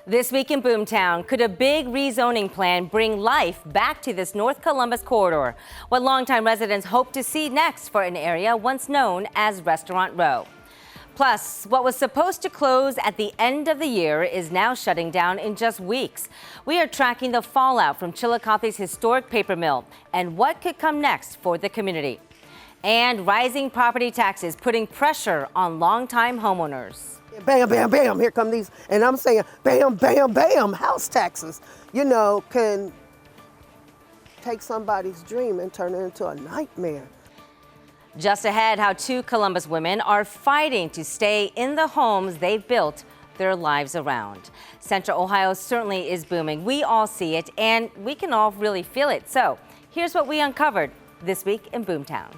This week in Boomtown, could a big rezoning plan bring life back to this North Columbus corridor? What longtime residents hope to see next for an area once known as Restaurant Row. Plus, what was supposed to close at the end of the year is now shutting down in just weeks. We are tracking the fallout from Chilikothy's historic paper mill and what could come next for the community. And rising property taxes putting pressure on longtime homeowners. Bam, bam, bam, here come these, and I'm saying bam, bam, bam, house taxes, can take somebody's dream and turn it into a nightmare. Just ahead, how two Columbus women are fighting to stay in the homes they've built their lives around. Central Ohio certainly is booming. We all see it, and we can all really feel it. So here's what we uncovered this week in Boomtown.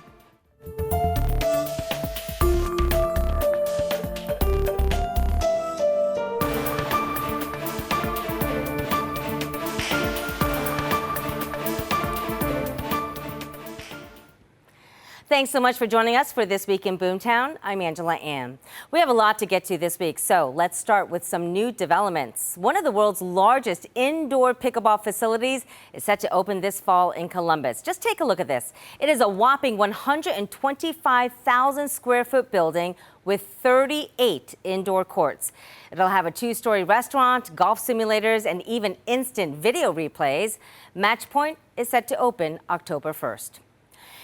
Thanks so much for joining us for This Week in Boomtown. I'm Angela Ann. We have a lot to get to this week, so let's start with some new developments. One of the world's largest indoor pickleball facilities is set to open this fall in Columbus. Just take a look at this. It is a whopping 125,000 square foot building with 38 indoor courts. It'll have a two-story restaurant, golf simulators, and even instant video replays. Match Point is set to open October 1st.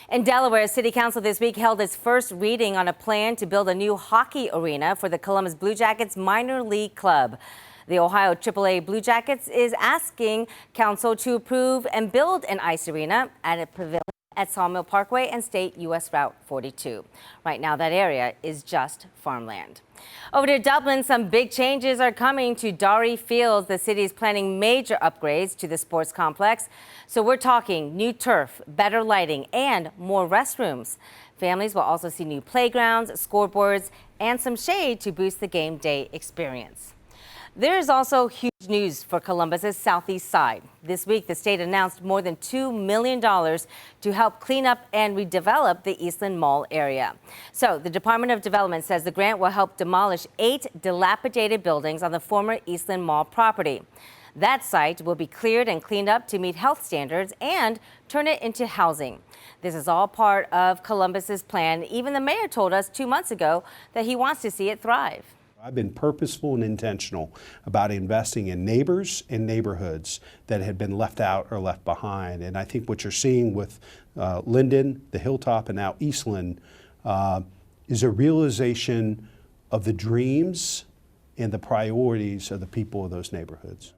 In Delaware, City Council this week held its first reading on a plan to build a new hockey arena for the Columbus Blue Jackets minor league club. The Ohio AAA Blue Jackets is asking Council to approve and build an ice arena at a pavilion at Sawmill Parkway and State U.S. Route 42. Right now, that area is just farmland. Over to Dublin, some big changes are coming to Darry Fields. The city is planning major upgrades to the sports complex. So we're talking new turf, better lighting, and more restrooms. Families will also see new playgrounds, scoreboards, and some shade to boost the game day experience. There is also huge news for Columbus's southeast side. This week, the state announced more than $2 million to help clean up and redevelop the Eastland Mall area. So the Department of Development says the grant will help demolish 8 dilapidated buildings on the former Eastland Mall property. That site will be cleared and cleaned up to meet health standards and turn it into housing. This is all part of Columbus's plan. Even the mayor told us 2 months ago that he wants to see it thrive. I've been purposeful and intentional about investing in neighbors and neighborhoods that had been left out or left behind. And I think what you're seeing with Linden, the Hilltop, and now Eastland is a realization of the dreams and the priorities of the people of those neighborhoods.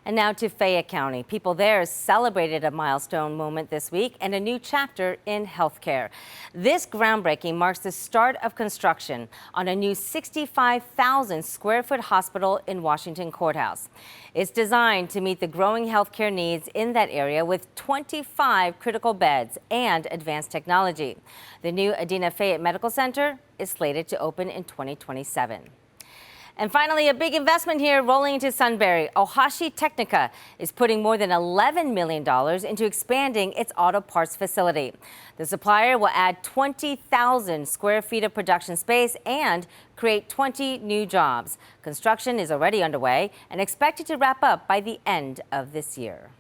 And now to Fayette County. People there celebrated a milestone moment this week and a new chapter in healthcare. This groundbreaking marks the start of construction on a new 65,000 square foot hospital in Washington Courthouse. It's designed to meet the growing healthcare needs in that area with 25 critical beds and advanced technology. The new Adina Fayette Medical Center is slated to open in 2027. And finally, a big investment here rolling into Sunbury. Ohashi Technica is putting more than $11 million into expanding its auto parts facility. The supplier will add 20,000 square feet of production space and create 20 new jobs. Construction is already underway and expected to wrap up by the end of this year.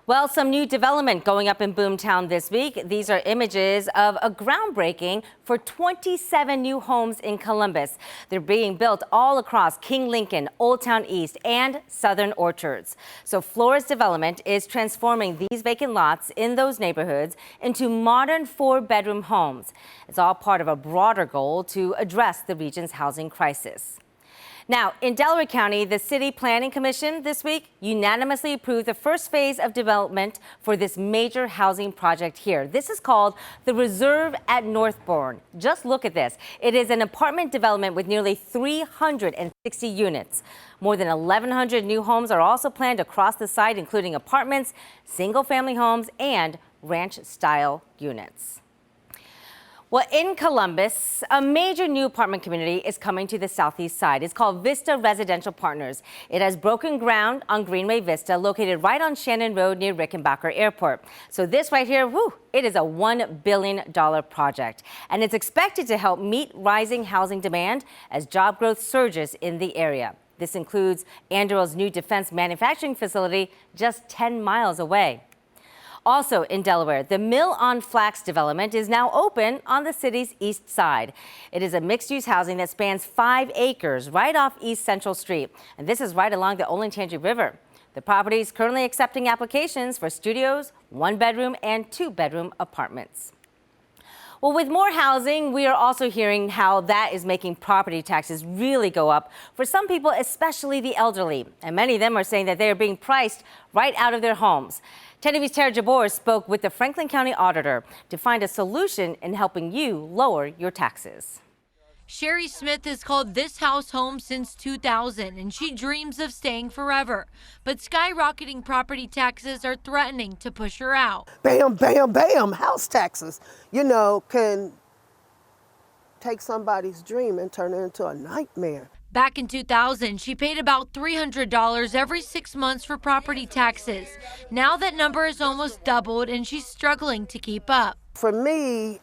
Well, some new development going up in Boomtown this week. These are images of a groundbreaking for 27 new homes in Columbus. They're being built all across King Lincoln, Old Town East, and Southern Orchards. So Flores Development is transforming these vacant lots in those neighborhoods into modern 4-bedroom homes. It's all part of a broader goal to address the region's housing crisis. Now, in Delaware County, the City Planning Commission this week unanimously approved the first phase of development for this major housing project here. This is called the Reserve at Northbourne. Just look at this. It is an apartment development with nearly 360 units. More than 1,100 new homes are also planned across the site, including apartments, single-family homes, and ranch-style units. Well, in Columbus, a major new apartment community is coming to the southeast side. It's called Vista Residential Partners. It has broken ground on Greenway Vista, located right on Shannon Road near Rickenbacker Airport. So this right here, it is a $1 billion project. And it's expected to help meet rising housing demand as job growth surges in the area. This includes Anduril's new defense manufacturing facility just 10 miles away. Also in Delaware, the Mill on Flax development is now open on the city's east side. It is a mixed-use housing that spans 5 acres right off East Central Street, and this is right along the Olentangy River. The property is currently accepting applications for studios, 1-bedroom and 2-bedroom apartments. Well, with more housing, we are also hearing how that is making property taxes really go up for some people, especially the elderly. And many of them are saying that they are being priced right out of their homes. 10 TV's Tara Jabor spoke with the Franklin County Auditor to find a solution in helping you lower your taxes. Sherry Smith has called this house home since 2000, and she dreams of staying forever. But skyrocketing property taxes are threatening to push her out. Bam, bam, bam, house taxes, can take somebody's dream and turn it into a nightmare. Back in 2000, she paid about $300 every 6 months for property taxes. Now that number has almost doubled, and she's struggling to keep up. For me,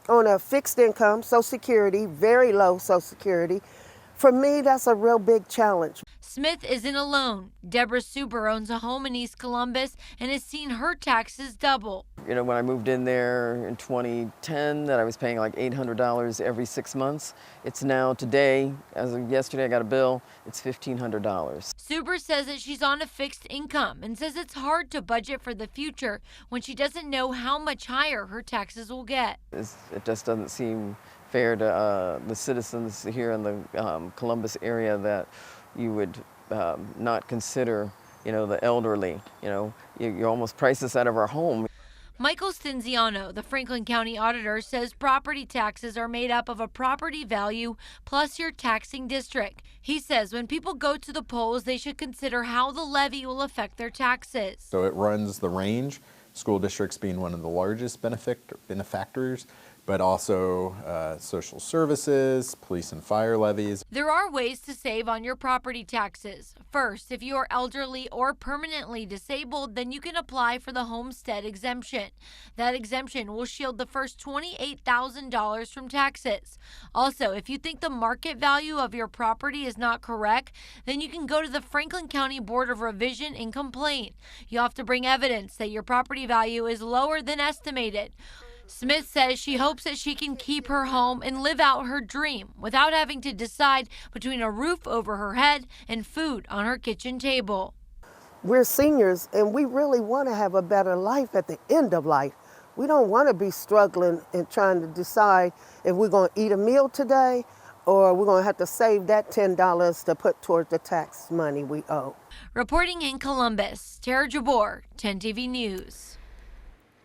on a fixed income, Social Security, very low Social Security, for me, that's a real big challenge. Smith isn't alone. Deborah Suber owns a home in East Columbus and has seen her taxes double. When I moved in there in 2010, that I was paying like $800 every 6 months. It's now today, as of yesterday, I got a bill, it's $1,500. Suber says that she's on a fixed income and says it's hard to budget for the future when she doesn't know how much higher her taxes will get. It just doesn't seem fair to the citizens here in the Columbus area that you would not consider, the elderly. You almost price us out of our home. Michael Stinziano, the Franklin County Auditor, says property taxes are made up of a property value plus your taxing district. He says when people go to the polls, they should consider how the levy will affect their taxes. So it runs the range, school districts being one of the largest benefactors, but also social services, police and fire levies. There are ways to save on your property taxes. First, if you are elderly or permanently disabled, then you can apply for the homestead exemption. That exemption will shield the first $28,000 from taxes. Also, if you think the market value of your property is not correct, then you can go to the Franklin County Board of Revision and complain. You have to bring evidence that your property value is lower than estimated. Smith says she hopes that she can keep her home and live out her dream without having to decide between a roof over her head and food on her kitchen table. We're seniors and we really want to have a better life at the end of life. We don't want to be struggling and trying to decide if we're going to eat a meal today or we're going to have to save that $10 to put towards the tax money we owe. Reporting in Columbus, Tara Jabor, 10 TV News.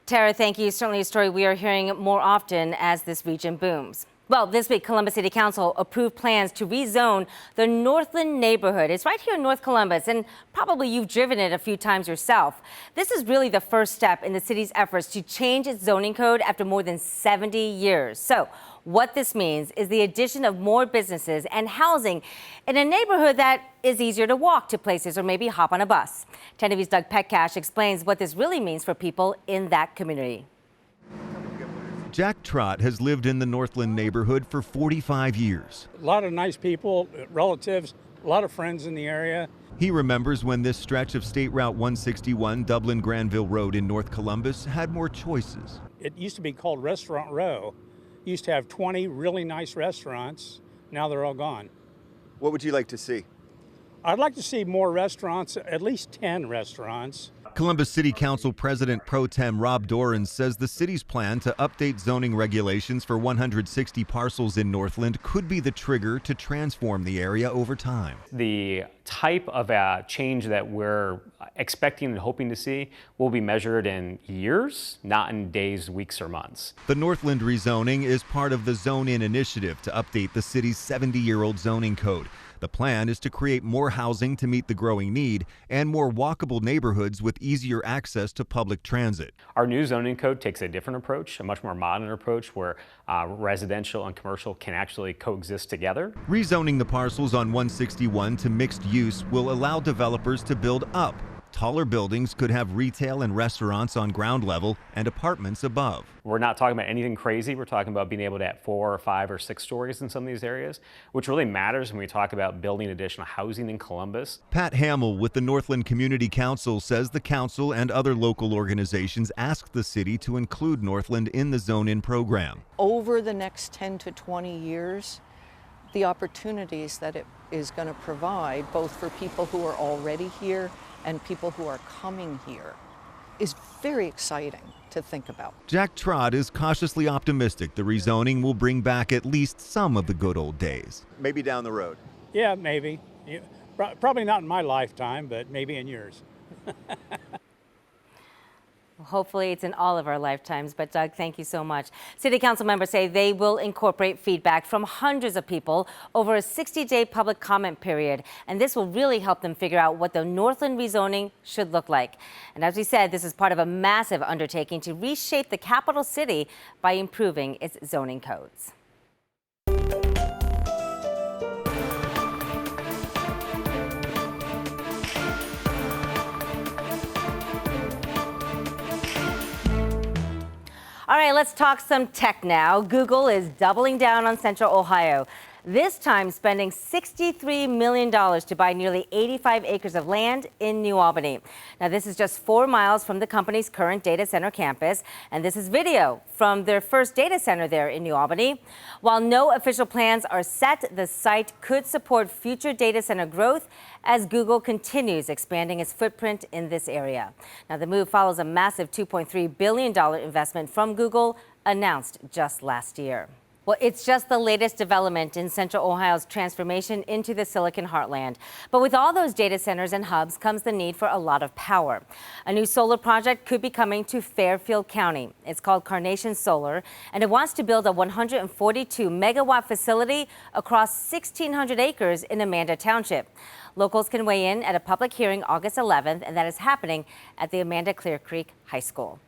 Tara, thank you. Certainly a story we are hearing more often as this region booms. Well, this week, Columbus City Council approved plans to rezone the Northland neighborhood. It's right here in North Columbus, and probably you've driven it a few times yourself. This is really the first step in the city's efforts to change its zoning code after more than 70 years. So what this means is the addition of more businesses and housing in a neighborhood that is easier to walk to places or maybe hop on a bus. 10 TV's Doug Petcash explains what this really means for people in that community. Jack Trott has lived in the Northland neighborhood for 45 years. A lot of nice people, relatives, a lot of friends in the area. He remembers when this stretch of State Route 161, Dublin-Granville Road in North Columbus, had more choices. It used to be called Restaurant Row. Used to have 20 really nice restaurants. Now they're all gone. What would you like to see? I'd like to see more restaurants, at least 10 restaurants. Columbus City Council President Pro Tem Rob Doran says the city's plan to update zoning regulations for 160 parcels in Northland could be the trigger to transform the area over time. The type of change that we're expecting and hoping to see will be measured in years, not in days, weeks, or months. The Northland rezoning is part of the Zone In initiative to update the city's 70-year-old zoning code. The plan is to create more housing to meet the growing need and more walkable neighborhoods with easier access to public transit. Our new zoning code takes a different approach, a much more modern approach where residential and commercial can actually coexist together. Rezoning the parcels on 161 to mixed use will allow developers to build up taller buildings could have retail and restaurants on ground level and apartments above. We're not talking about anything crazy. We're talking about being able to have 4 or 5 or 6 stories in some of these areas, which really matters when we talk about building additional housing in Columbus. Pat Hamill with the Northland Community Council says the council and other local organizations asked the city to include Northland in the zone-in program. Over the next 10 to 20 years, the opportunities that it is going to provide, both for people who are already here and people who are coming here, is very exciting to think about. Jack Trott is cautiously optimistic the rezoning will bring back at least some of the good old days. Maybe down the road. Yeah, maybe. Probably not in my lifetime, but maybe in yours. Hopefully it's in all of our lifetimes, but Doug, thank you so much. City Council members say they will incorporate feedback from hundreds of people over a 60-day public comment period, and this will really help them figure out what the Northland rezoning should look like. And as we said, this is part of a massive undertaking to reshape the capital city by improving its zoning codes. All right, let's talk some tech now. Google is doubling down on Central Ohio, this time spending $63 million to buy nearly 85 acres of land in New Albany. Now, this is just 4 miles from the company's current data center campus, and this is video from their first data center there in New Albany. While no official plans are set, the site could support future data center growth as Google continues expanding its footprint in this area. Now, the move follows a massive $2.3 billion investment from Google announced just last year. Well, it's just the latest development in Central Ohio's transformation into the Silicon Heartland. But with all those data centers and hubs comes the need for a lot of power. A new solar project could be coming to Fairfield County. It's called Carnation Solar, and it wants to build a 142-megawatt facility across 1,600 acres in Amanda Township. Locals can weigh in at a public hearing August 11th, and that is happening at the Amanda Clear Creek High School.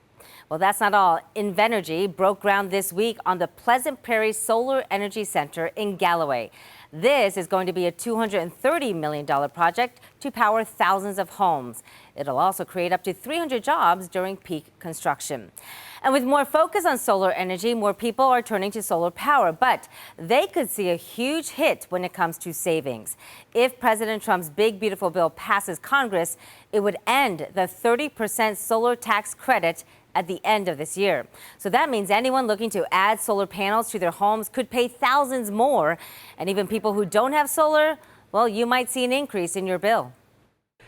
Well, that's not all. Invenergy broke ground this week on the Pleasant Prairie Solar Energy Center in Galloway. This is going to be a $230 million project to power thousands of homes. It'll also create up to 300 jobs during peak construction. And with more focus on solar energy, more people are turning to solar power, but they could see a huge hit when it comes to savings. If President Trump's big, beautiful bill passes Congress, it would end the 30% solar tax credit at the end of this year. So that means anyone looking to add solar panels to their homes could pay thousands more. And even people who don't have solar, well, you might see an increase in your bill.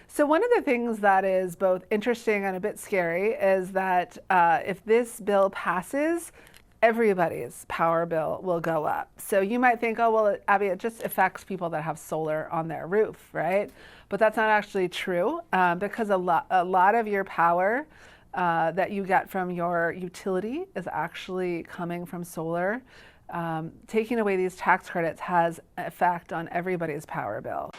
So one of the things that is both interesting and a bit scary is that if this bill passes, everybody's power bill will go up. So you might think, oh, well, Abby, it just affects people that have solar on their roof, right? But that's not actually true because a lot of your power that you get from your utility is actually coming from solar. Taking away these tax credits has an effect on everybody's power bill.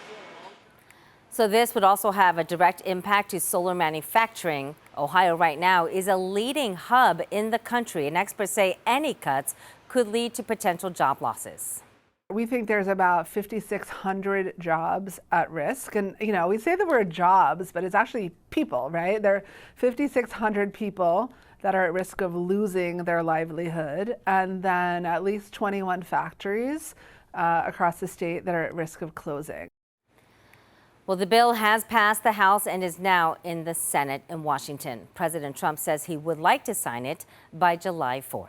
So this would also have a direct impact to solar manufacturing. Ohio right now is a leading hub in the country, and experts say any cuts could lead to potential job losses. We think there's about 5,600 jobs at risk. And, you know, we say the word jobs, but it's actually people, right? There are 5,600 people that are at risk of losing their livelihood, and then at least 21 factories across the state that are at risk of closing. Well, the bill has passed the House and is now in the Senate in Washington. President Trump says he would like to sign it by July 4th.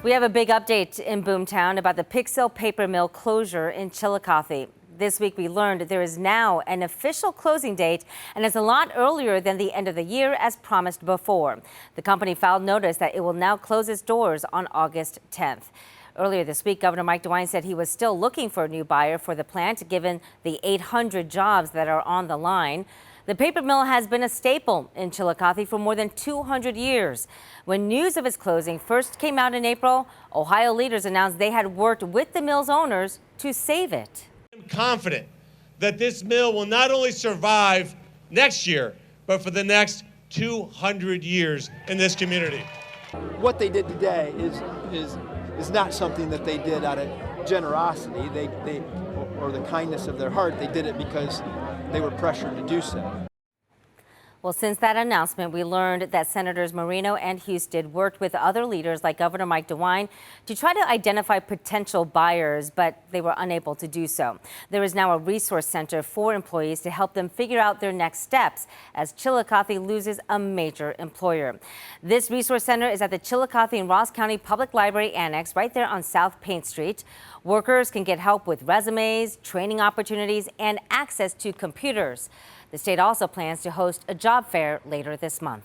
We have a big update in Boomtown about the Pixel paper mill closure in Chilikothy. This week we learned there is now an official closing date, and it's a lot earlier than the end of the year as promised before. The company filed notice that it will now close its doors on August 10th. Earlier this week, Governor Mike DeWine said he was still looking for a new buyer for the plant, given the 800 jobs that are on the line. The paper mill has been a staple in Chilikothy for more than 200 years. When news of its closing first came out in April, Ohio leaders announced they had worked with the mill's owners to save it. I'm confident that this mill will not only survive next year, but for the next 200 years in this community. What they did today is is not something that they did out of generosity, or the kindness of their heart. They did it because they were pressured to do so. Well, since that announcement, we learned that Senators Marino and Husted worked with other leaders like Governor Mike DeWine to try to identify potential buyers, but they were unable to do so. There is now a resource center for employees to help them figure out their next steps as Chilikothy loses a major employer. This resource center is at the Chilikothy and Ross County Public Library Annex right there on South Paint Street. Workers can get help with resumes, training opportunities, and access to computers. The state also plans to host a job fair later this month.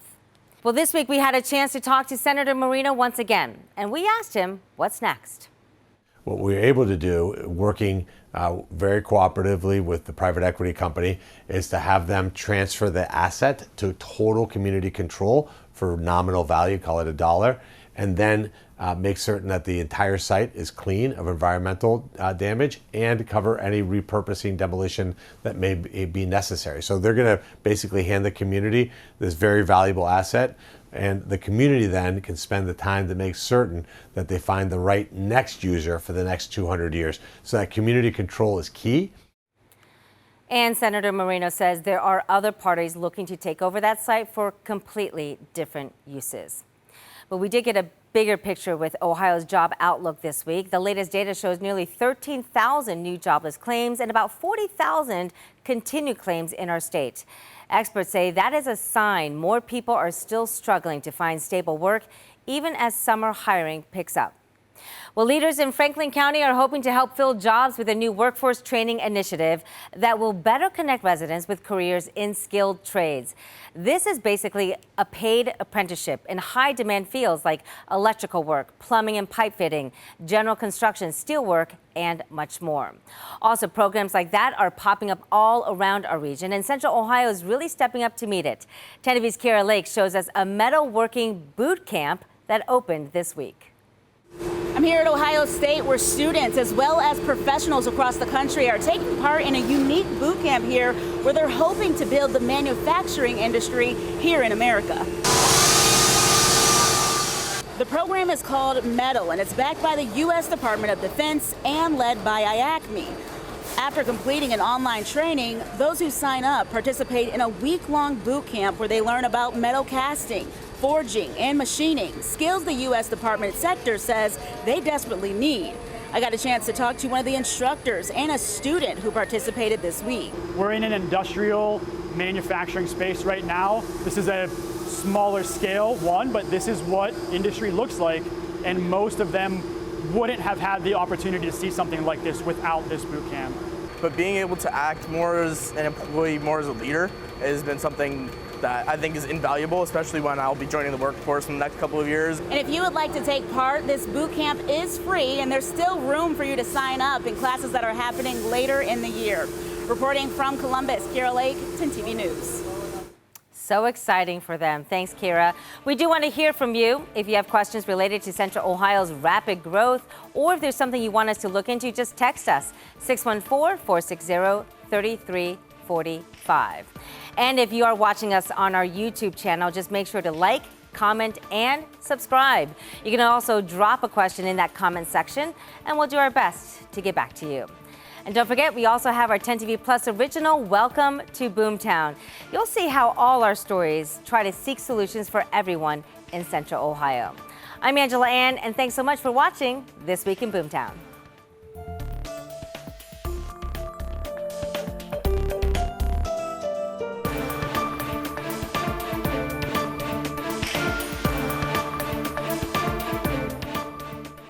Well, this week we had a chance to talk to Senator Marino once again, and we asked him what's next. What we were able to do, working very cooperatively with the private equity company, is to have them transfer the asset to total community control for nominal value, call it $1, and then make certain that the entire site is clean of environmental damage and cover any repurposing, demolition that may be necessary. So they're going to basically hand the community this very valuable asset, and the community then can spend the time to make certain that they find the right next user for the next 200 years. So that community control is key. And Senator Marino says there are other parties looking to take over that site for completely different uses. But we did get a bigger picture with Ohio's job outlook this week. The latest data shows nearly 13,000 new jobless claims and about 40,000 continued claims in our state. Experts say that is a sign more people are still struggling to find stable work, even as summer hiring picks up. Well, leaders in Franklin County are hoping to help fill jobs with a new workforce training initiative that will better connect residents with careers in skilled trades. This is basically a paid apprenticeship in high-demand fields like electrical work, plumbing and pipe fitting, general construction, steel work, and much more. Also, programs like that are popping up all around our region, and Central Ohio is really stepping up to meet it. 10 TV's Kara Lake shows us a metalworking boot camp that opened this week. I'm here at Ohio State, where students as well as professionals across the country are taking part in a unique boot camp here where they're hoping to build the manufacturing industry here in America. The program is called METAL, and it's backed by the U.S. Department of Defense and led by IACME. After completing an online training, those who sign up participate in a week-long boot camp where they learn about metal casting, forging, and machining, skills the U.S. Department sector says they desperately need. I got a chance to talk to one of the instructors and a student who participated this week. We're in an industrial manufacturing space right now. This is a smaller scale one, but this is what industry looks like, and most of them wouldn't have had the opportunity to see something like this without this boot camp. But being able to act more as an employee, more as a leader, has been something that I think is invaluable, especially when I'll be joining the workforce in the next couple of years. And if you would like to take part, this boot camp is free, and there's still room for you to sign up in classes that are happening later in the year. Reporting from Columbus, Kara Lake, 10 TV News. So exciting for them. Thanks, Kira. We do want to hear from you. If you have questions related to Central Ohio's rapid growth, or if there's something you want us to look into, just text us 614-460-3345. And if you are watching us on our YouTube channel, just make sure to like, comment, and subscribe. You can also drop a question in that comment section, and we'll do our best to get back to you. And don't forget, we also have our 10 TV Plus original, Welcome to Boomtown. You'll see how all our stories try to seek solutions for everyone in Central Ohio. I'm Angela Ann, and thanks so much for watching This Week in Boomtown.